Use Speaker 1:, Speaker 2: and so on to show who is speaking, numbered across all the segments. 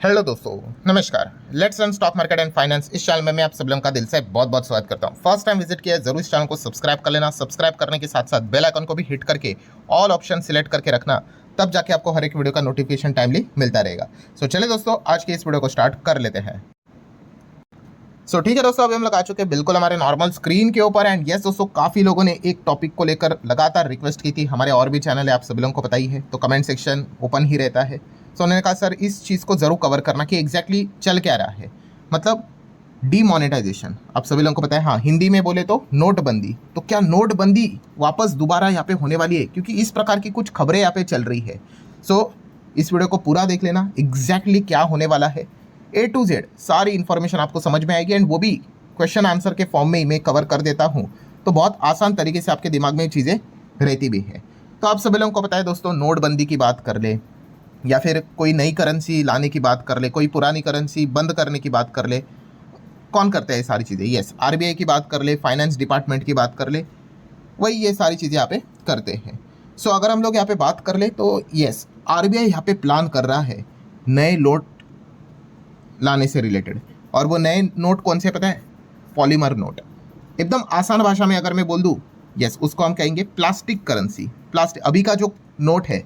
Speaker 1: Hello दोस्तों, नमस्कार। Let's run stock market and finance इस चैनल में मैं आप सब लोगों का दिल से बहुत बहुत स्वागत करता हूं। फर्स्ट टाइम विजिट किया है जरूर इस चैनल को सब्सक्राइब कर लेना। सब्सक्राइब करने के साथ साथ बेल आइकन को भी हिट करके ऑल ऑप्शन सिलेक्ट करके रखना, तब जाके आपको हर एक वीडियो का नोटिफिकेशन टाइमली मिलता रहेगा। सो चलिए दोस्तों, आज के इस वीडियो को स्टार्ट कर लेते हैं। ठीक है दोस्तों, अभी हम लोग आ चुके हैं बिल्कुल हमारे नॉर्मल स्क्रीन के ऊपर। एंड यस दोस्तों, काफ़ी लोगों ने एक टॉपिक को लेकर लगातार रिक्वेस्ट की थी। हमारे और भी चैनल है, आप सभी लोगों को पता ही है, तो कमेंट सेक्शन ओपन ही रहता है। उन्होंने कहा सर इस चीज़ को ज़रूर कवर करना कि एग्जैक्टली चल क्या रहा है, मतलब डीमोनेटाइजेशन। आप सभी लोगों को पता है, हाँ हिंदी में बोले तो नोटबंदी। तो क्या नोटबंदी वापस दोबारा यहाँ पे होने वाली है? क्योंकि इस प्रकार की कुछ खबरें यहाँ पे चल रही है। इस वीडियो को पूरा देख लेना, एग्जैक्टली क्या होने वाला है। A to Z सारी इन्फॉर्मेशन आपको समझ में आएगी। एंड वो भी क्वेश्चन आंसर के फॉर्म में ही मैं कवर कर देता हूँ, तो बहुत आसान तरीके से आपके दिमाग में चीज़ें रहती भी है। तो आप सभी लोगों को पता है दोस्तों, नोटबंदी की बात कर ले या फिर कोई नई करेंसी लाने की बात कर ले, कोई पुरानी करेंसी बंद करने की बात कर ले, कौन करता है ये सारी चीज़ें? यस, RBI की बात कर ले, फाइनेंस डिपार्टमेंट की बात कर ले, वही ये सारी चीज़ें यहाँ पे करते हैं। अगर हम लोग यहाँ पे बात कर ले तो यस, RBI यहाँ पे प्लान कर रहा है नए नोट लाने से रिलेटेड। और वो नए नोट कौन से पता है? Polymer note. एकदम आसान भाषा में अगर मैं बोल दूँ, यस, उसको हम कहेंगे प्लास्टिक करेंसी। प्लास्टिक अभी का जो नोट है,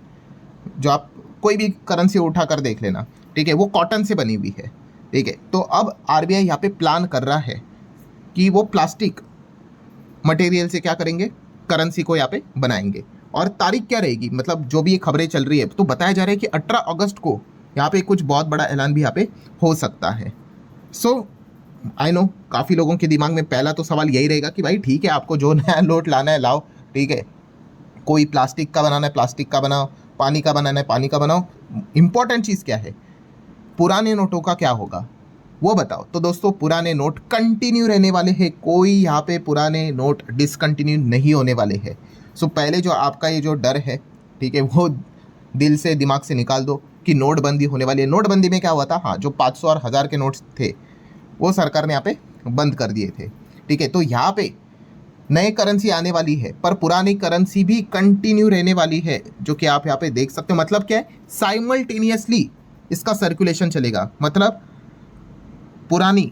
Speaker 1: जो आप कोई भी करेंसी उठा कर देख लेना, ठीक है, वो कॉटन से बनी हुई है, ठीक है। तो अब RBI यहाँ पे प्लान कर रहा है कि वो प्लास्टिक मटेरियल से क्या करेंगे, करेंसी को यहाँ पे बनाएंगे। और तारीख क्या रहेगी, मतलब जो भी ये खबरें चल रही है, तो बताया जा रहा है कि 18 अगस्त को यहाँ पे कुछ बहुत बड़ा ऐलान भी यहाँ पे हो सकता है। आई नो काफ़ी लोगों के दिमाग में पहला तो सवाल यही रहेगा कि भाई ठीक है, आपको जो नया नोट लाना है लाओ, ठीक है, कोई प्लास्टिक का बनाना है प्लास्टिक का बनाओ, पानी का बनाना है पानी का बनाओ। इंपॉर्टेंट चीज़ क्या है, पुराने नोटों का क्या होगा वो बताओ। तो दोस्तों, पुराने नोट कंटिन्यू रहने वाले हैं, कोई यहाँ पे पुराने नोट डिसकंटिन्यू नहीं होने वाले हैं। पहले जो आपका ये जो डर है, ठीक है, वो दिल से दिमाग से निकाल दो कि नोटबंदी होने वाली है। नोटबंदी में क्या हुआ था, हाँ, जो 500 और 1000 के नोट्स थे वो सरकार ने यहाँ पे बंद कर दिए थे, ठीक है। तो यहाँ पे नए करेंसी आने वाली है, पर पुरानी करेंसी भी कंटिन्यू रहने वाली है, जो कि आप यहाँ पे देख सकते हो। मतलब क्या है, साइमल्टेनियसली इसका सर्कुलेशन चलेगा। मतलब पुरानी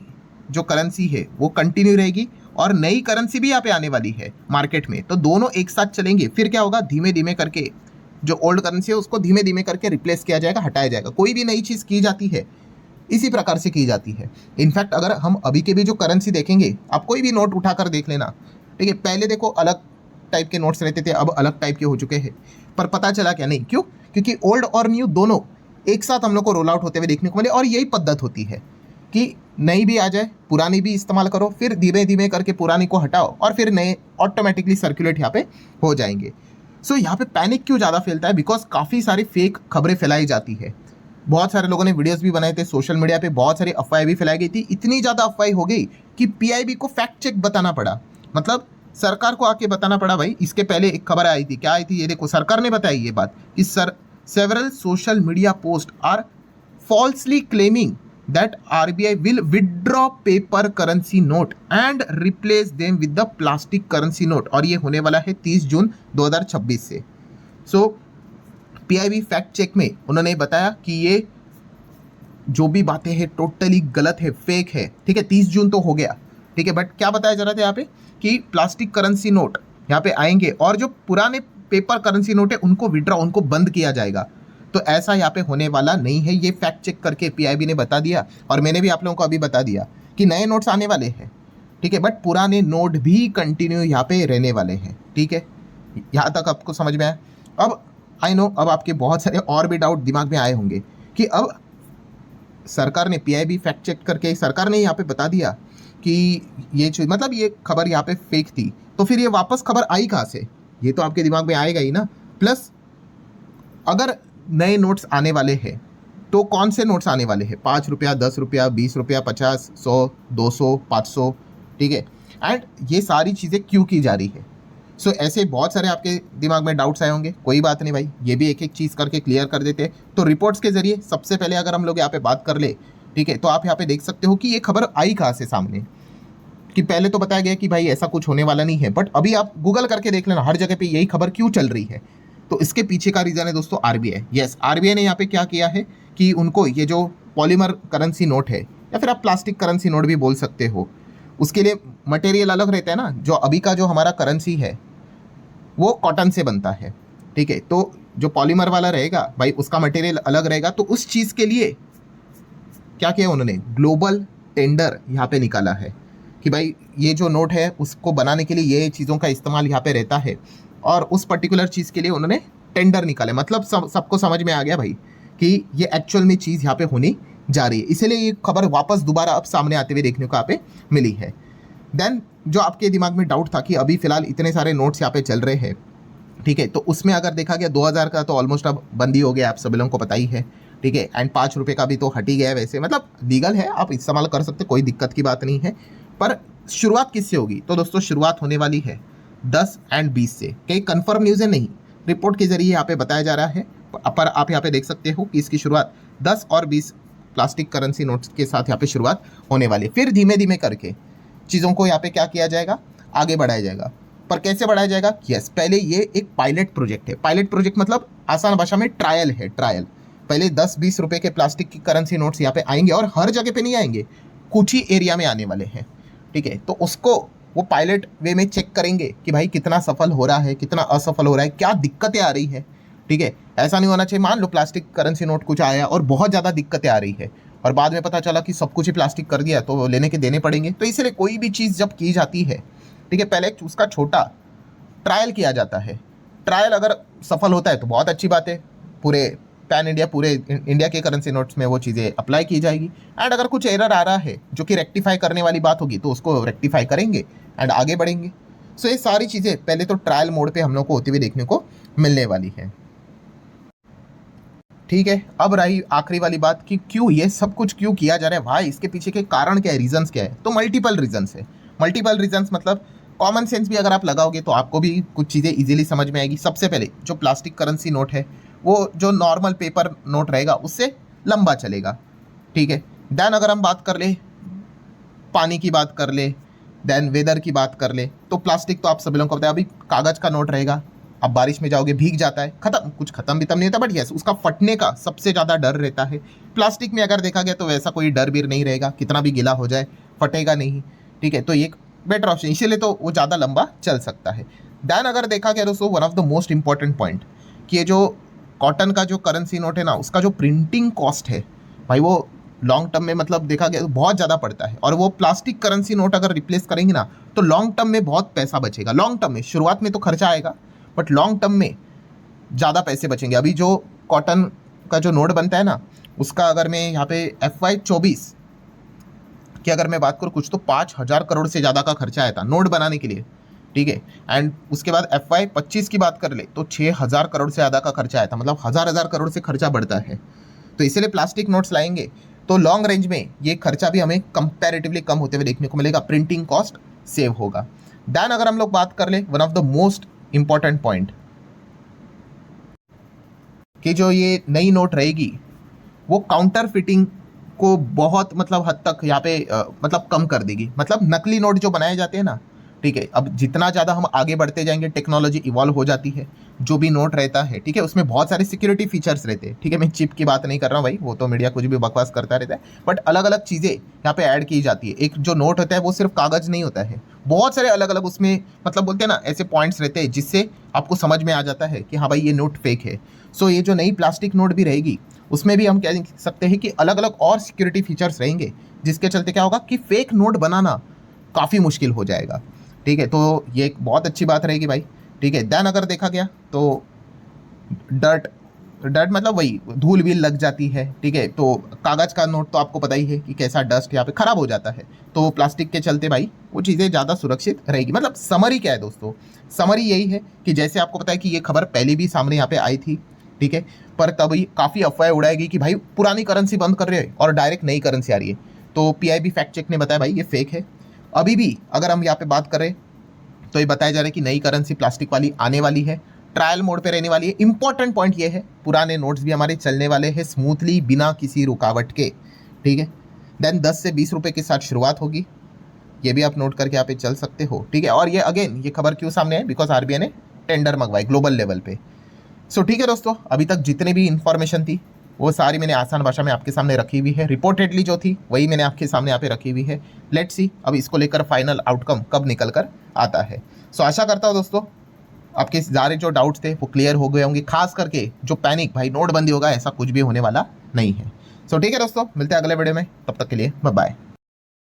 Speaker 1: जो करेंसी है वो कंटिन्यू रहेगी और नई करेंसी भी यहाँ पे आने वाली है मार्केट में, तो दोनों एक साथ चलेंगे। फिर क्या होगा, धीमे धीमे करके जो ओल्ड करेंसी है उसको धीमे धीमे करके रिप्लेस किया जाएगा, हटाया जाएगा। कोई भी नई चीज़ की जाती है इसी प्रकार से की जाती है। इनफैक्ट अगर हम अभी के भी जो करेंसी देखेंगे, आप कोई भी नोट उठाकर देख लेना, ठीक है, पहले देखो अलग टाइप के नोट्स रहते थे, अब अलग टाइप के हो चुके हैं। पर पता चला क्या? नहीं, क्यों? क्योंकि ओल्ड और न्यू दोनों एक साथ हम लोग को रोल आउट होते हुए देखने को मिले। और यही पद्धत होती है कि नई भी आ जाए, पुरानी भी इस्तेमाल करो, फिर धीमे धीमे करके पुरानी को हटाओ और फिर नए ऑटोमेटिकली सर्कुलेट यहाँ पे हो जाएंगे। यहाँ पे पैनिक क्यों ज़्यादा फैलता है? बिकॉज काफ़ी सारी फेक खबरें फैलाई जाती है। बहुत सारे लोगों ने वीडियोस भी बनाए थे, सोशल मीडिया पे बहुत सारी अफवाहें भी फैलाई गई थी। इतनी ज़्यादा अफवाहें हो गई कि PIB को फैक्ट चेक बताना पड़ा, मतलब सरकार को आके बताना पड़ा, भाई इसके पहले एक खबर आई थी, क्या आई थी, ये देखो सरकार ने बताई ये बात कि several social media post are falsely claiming that RBI will withdraw paper currency note and replace them with the plastic currency note। और ये होने वाला है 30 जून 2026 से। PIB फैक्ट चेक में उन्होंने बताया कि ये जो भी बातें हैं टोटली गलत है, फेक है, ठीक है। 30 जून तो हो गया, ठीक है, बट क्या बताया जा रहा था यहाँ पे कि प्लास्टिक करेंसी नोट यहाँ पे आएंगे और जो पुराने पेपर करेंसी नोट है उनको विड्रॉ, उनको बंद किया जाएगा। तो ऐसा यहाँ पे होने वाला नहीं है, ये फैक्ट चेक करके PIB ने बता दिया। और मैंने भी आप लोगों को अभी बता दिया कि नए नोट्स आने वाले हैं, ठीक है, बट पुराने नोट भी कंटिन्यू यहाँ पे रहने वाले हैं, ठीक है। यहाँ तक आपको समझ में आया? अब आई नो अब आपके बहुत सारे और भी डाउट दिमाग में आए होंगे कि अब सरकार ने, PIB फैक्ट चेक करके सरकार ने यहाँ पे बता दिया कि ये चीज़, मतलब ये खबर यहाँ पे फेक थी, तो फिर ये वापस खबर आई कहाँ से? ये तो आपके दिमाग में आएगा ही ना। प्लस अगर नए नोट्स आने वाले हैं तो कौन से नोट्स आने वाले हैं? 5 रुपया, 10 रुपया, 20 रुपया, 50, 100, 200, 500, ठीक है। एंड ये सारी चीज़ें क्यों की जा रही है? ऐसे बहुत सारे आपके दिमाग में डाउट्स आए होंगे। कोई बात नहीं भाई, ये भी एक एक चीज़ करके क्लियर कर देते हैं। तो रिपोर्ट्स के जरिए सबसे पहले अगर हम लोग यहाँ पे बात कर ले, ठीक है, तो आप यहाँ पे देख सकते हो कि ये खबर आई कहाँ से सामने। कि पहले तो बताया गया कि भाई ऐसा कुछ होने वाला नहीं है, बट अभी आप गूगल करके देख लेना, हर जगह पे यही खबर क्यों चल रही है। तो इसके पीछे का रीज़न है दोस्तों RBI। यस, RBI ने यहाँ पे क्या किया है कि उनको ये जो पॉलीमर करेंसी नोट है या फिर आप प्लास्टिक करेंसी नोट भी बोल सकते हो, उसके लिए मटेरियल अलग रहता है ना। जो अभी का जो हमारा करेंसी है वो कॉटन से बनता है, ठीक है। तो जो पॉलीमर वाला रहेगा भाई उसका मटेरियल अलग रहेगा। तो उस चीज़ के लिए क्या किया उन्होंने, ग्लोबल टेंडर यहाँ पे निकाला है कि भाई ये जो नोट है उसको बनाने के लिए ये चीज़ों का इस्तेमाल यहाँ पे रहता है, और उस पर्टिकुलर चीज़ के लिए उन्होंने टेंडर निकाले। मतलब सबको समझ में आ गया भाई कि ये एक्चुअल में चीज़ यहाँ पे होनी जा रही है, इसलिए ये खबर वापस दोबारा अब सामने आते हुए देखने को यहाँ पे मिली है। देन जो आपके दिमाग में डाउट था कि अभी फिलहाल इतने सारे नोट्स यहाँ पे चल रहे हैं, ठीक है, तो उसमें अगर देखा गया 2000 का तो ऑलमोस्ट अब बंदी हो गया, आप सभी लोगों को पता ही है, ठीक है। एंड 5 रुपये का भी तो हट ही गया है, वैसे मतलब लीगल है, आप इस्तेमाल कर सकते, कोई दिक्कत की बात नहीं है। पर शुरुआत किससे होगी, तो दोस्तों शुरुआत होने वाली है 10 एंड 20 से। कई कंफर्म न्यूज़ है, नहीं, रिपोर्ट के जरिए यहाँ पे बताया जा रहा है। पर आप यहाँ पे देख सकते हो कि इसकी शुरुआत 10 और 20 प्लास्टिक करेंसी नोट्स के साथ यहाँ पे शुरुआत होने वाली है। फिर धीमे धीमे करके चीज़ों को यहाँ पे क्या किया जाएगा, आगे बढ़ाया जाएगा। पर कैसे बढ़ाया जाएगा, यस, पहले ये एक पायलट प्रोजेक्ट है। पायलट प्रोजेक्ट मतलब आसान भाषा में ट्रायल है, ट्रायल। पहले 10-20 रुपए के प्लास्टिक की करेंसी नोट्स यहाँ पे आएंगे, और हर जगह पे नहीं आएंगे, कुछ ही एरिया में आने वाले हैं, ठीक है। तो उसको वो पायलट वे में चेक करेंगे कि भाई कितना सफल हो रहा है, कितना असफल हो रहा है, क्या दिक्कतें आ रही है, ठीक है। ऐसा नहीं होना चाहिए, मान लो प्लास्टिक करेंसी नोट कुछ आया और बहुत ज़्यादा दिक्कतें आ रही है और बाद में पता चला कि सब कुछ ही प्लास्टिक कर दिया, तो लेने के देने पड़ेंगे। तो इसलिए कोई भी चीज़ जब की जाती है, ठीक है, पहले उसका छोटा ट्रायल किया जाता है। ट्रायल अगर सफल होता है तो बहुत अच्छी बात है, पूरे पैन इंडिया, पूरे इंडिया के करेंसी नोट्स में वो चीज़ें अप्लाई की जाएगी। एंड अगर कुछ एरर आ रहा है जो कि रेक्टिफाई करने वाली बात होगी तो उसको रेक्टिफाई करेंगे एंड आगे बढ़ेंगे। सो ये सारी चीज़ें पहले तो ट्रायल मोड पे हम लोग को होती हुई देखने को मिलने वाली है, ठीक है। अब रही आखिरी वाली बात कि क्यों ये सब कुछ क्यों किया जा रहा है भाई, इसके पीछे के कारण क्या है, रीजंस क्या है। तो मल्टीपल रीजंस है। मल्टीपल रीजंस मतलब कॉमन सेंस भी अगर आप लगाओगे तो आपको भी कुछ चीज़ें इजीली समझ में आएगी। सबसे पहले जो प्लास्टिक करेंसी नोट है वो जो नॉर्मल पेपर नोट रहेगा उससे लंबा चलेगा, ठीक है। देन अगर हम बात कर ले, पानी की बात कर ले, देन वेदर की बात कर ले, तो प्लास्टिक तो आप सभी लोगों को पता है, अभी कागज़ का नोट रहेगा, अब बारिश में जाओगे भीग जाता है, खत्म, कुछ खत्म भी तम नहीं होता, बट यस उसका फटने का सबसे ज़्यादा डर रहता है। प्लास्टिक में अगर देखा गया तो वैसा कोई डर भी नहीं रहेगा, कितना भी गीला हो जाए फटेगा नहीं, ठीक है। तो ये एक बेटर ऑप्शन, इसीलिए तो वो ज़्यादा लंबा चल सकता है। देन अगर देखा गया दोस्तों, one of the most important point कि ये जो कॉटन का जो करेंसी नोट है ना, उसका जो प्रिंटिंग कॉस्ट है भाई, वो लॉन्ग टर्म में मतलब देखा गया तो बहुत ज़्यादा पड़ता है। और वो प्लास्टिक करेंसी नोट अगर रिप्लेस करेंगे ना तो लॉन्ग टर्म में बहुत पैसा बचेगा। लॉन्ग टर्म में, शुरुआत में तो खर्चा आएगा बट लॉन्ग टर्म में ज़्यादा पैसे बचेंगे। अभी जो कॉटन का जो नोट बनता है ना, उसका अगर मैं यहाँ पे FY24 की अगर मैं बात करूँ, कुछ तो 5000 करोड़ से ज़्यादा का खर्चा आया था नोट बनाने के लिए, ठीक है। एंड उसके बाद FY25 की बात कर ले तो 6000 करोड़ से ज़्यादा का खर्चा आया था, मतलब हज़ार करोड़ से खर्चा बढ़ता है। तो इसलिए प्लास्टिक नोट्स लाएंगे तो लॉन्ग रेंज में ये खर्चा भी हमें कंपैरेटिवली कम होते हुए देखने को मिलेगा, प्रिंटिंग कॉस्ट सेव होगा। देन अगर हम लोग बात कर ले, one of the most important point कि जो ये नई नोट रहेगी वो काउंटर फिटिंग को बहुत मतलब हद तक यहाँ पे मतलब कम कर देगी। मतलब नकली नोट जो बनाए जाते हैं ना, ठीक है, अब जितना ज़्यादा हम आगे बढ़ते जाएंगे, टेक्नोलॉजी इवॉल्व हो जाती है, जो भी नोट रहता है, ठीक है, उसमें बहुत सारे सिक्योरिटी फीचर्स रहते हैं, ठीक है। मैं चिप की बात नहीं कर रहा हूँ भाई, वो तो मीडिया कुछ भी बकवास करता रहता है, बट अलग अलग चीज़ें यहाँ पे ऐड की जाती है। एक जो नोट होता है वो सिर्फ कागज़ नहीं होता है, बहुत सारे अलग अलग उसमें मतलब बोलते हैं ना ऐसे पॉइंट्स रहते हैं जिससे आपको समझ में आ जाता है कि हाँ भाई ये नोट फेक है। सो ये जो नई प्लास्टिक नोट भी रहेगी उसमें भी हम कह सकते हैं कि अलग अलग और सिक्योरिटी फीचर्स रहेंगे, जिसके चलते क्या होगा कि फेक नोट बनाना काफ़ी मुश्किल हो जाएगा, ठीक है। तो ये एक बहुत अच्छी बात रहेगी भाई, ठीक है। देन अगर देखा गया तो डर्ट मतलब वही धूल भी लग जाती है, ठीक है। तो कागज़ का नोट तो आपको पता ही है कि कैसा डस्ट यहाँ पे ख़राब हो जाता है, तो प्लास्टिक के चलते भाई वो चीज़ें ज़्यादा सुरक्षित रहेगी। मतलब समरी क्या है दोस्तों, समरी यही है कि जैसे आपको पता है कि ये खबर पहले भी सामने यहाँ पे आई थी, ठीक है, पर तभी काफ़ी अफवाह उड़ाएगी कि भाई पुरानी करेंसी बंद कर रहे हैं और डायरेक्ट नई करेंसी आ रही है। तो PIB फैक्ट चेक ने बताया भाई ये फेक है। अभी भी अगर हम यहाँ पे बात करें तो ये बताया जा रहा है कि नई करेंसी प्लास्टिक वाली आने वाली है, ट्रायल मोड पे रहने वाली है। इंपॉर्टेंट पॉइंट ये है, पुराने नोट्स भी हमारे चलने वाले हैं स्मूथली, बिना किसी रुकावट के, ठीक है। देन 10 से 20 रुपये के साथ शुरुआत होगी, ये भी आप नोट करके यहाँ पे चल सकते हो, ठीक है। और ये अगेन ये खबर क्यों सामने है, बिकॉज RBI ने टेंडर मंगवाई ग्लोबल लेवल पे। सो ठीक है दोस्तों, अभी तक जितने भी इंफॉर्मेशन थी वो सारी मैंने आसान भाषा में आपके सामने रखी हुई है। रिपोर्टेडली जो थी वही मैंने आपके सामने यहाँ पे रखी हुई है। लेट्स सी अब इसको लेकर फाइनल आउटकम कब निकल कर आता है। सो आशा करता हूँ दोस्तों आपके सारे जो डाउट्स थे वो क्लियर हो गए होंगे। खास करके जो पैनिक भाई नोटबंदी होगा ऐसा कुछ भी होने वाला नहीं है। सो ठीक है दोस्तों, मिलते हैं अगले वीडियो में, तब तक के लिए बाय बाय।